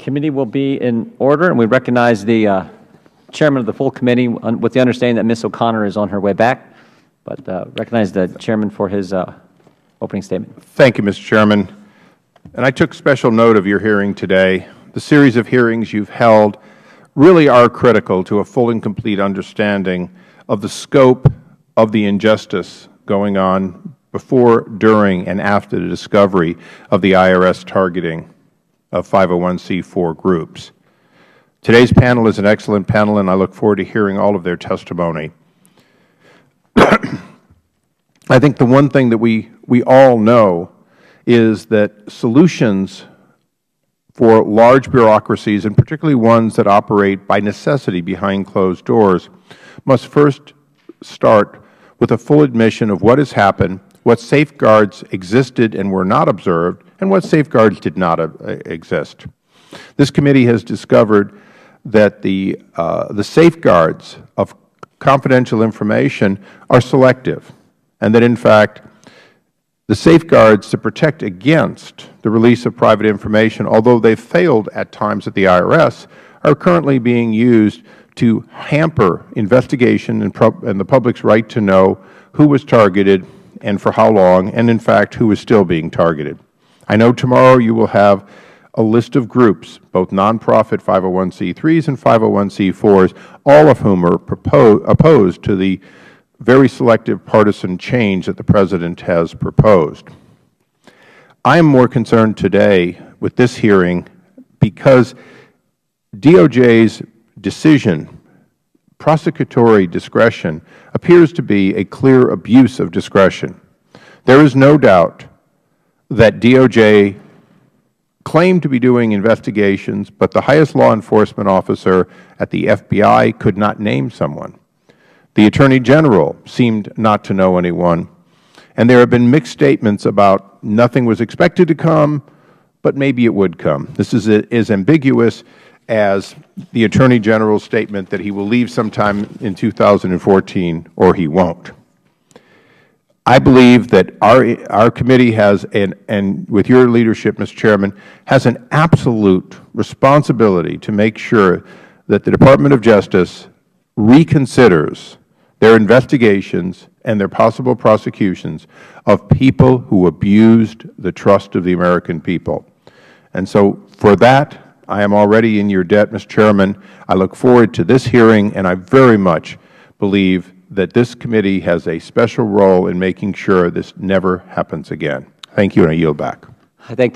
committee will be in order, and we recognize the chairman of the full committee with the understanding that Ms. O'Connor is on her way back, but recognize the chairman for his opening statement. Thank you, Mr. Chairman. And I took special note of your hearing today. The series of hearings you've held really are critical to a full and complete understanding of the scope of the injustice going on before, during, and after the discovery of the IRS targeting of 501c4 groups. Today's panel is an excellent panel, and I look forward to hearing all of their testimony. I think the one thing that we all know is that solutions for large bureaucracies, and particularly ones that operate by necessity behind closed doors, must first start with a full admission of what has happened, what safeguards existed and were not observed, and what safeguards did not exist. This committee has discovered that the safeguards of confidential information are selective, and that, in fact, the safeguards to protect against the release of private information, although they failed at times at the IRS, are currently being used to hamper investigation and the public's right to know who was targeted and for how long, and in fact who is still being targeted. I know tomorrow you will have a list of groups, both nonprofit 501c3s and 501c4s, all of whom are opposed to the very selective partisan change that the President has proposed. I am more concerned today with this hearing because DOJ's decision, prosecutory discretion, appears to be a clear abuse of discretion. There is no doubt that DOJ claimed to be doing investigations, but the highest law enforcement officer at the FBI could not name someone. The Attorney General seemed not to know anyone, and there have been mixed statements about nothing was expected to come, but maybe it would come. This is as ambiguous as the Attorney General's statement that he will leave sometime in 2014 or he won't. I believe that our committee has, and with your leadership, Mr. Chairman, has an absolute responsibility to make sure that the Department of Justice reconsiders their investigations and their possible prosecutions of people who abused the trust of the American people. And so for that, I am already in your debt, Mr. Chairman. I look forward to this hearing, and I very much believe that this committee has a special role in making sure this never happens again. Thank you, and I yield back. I thank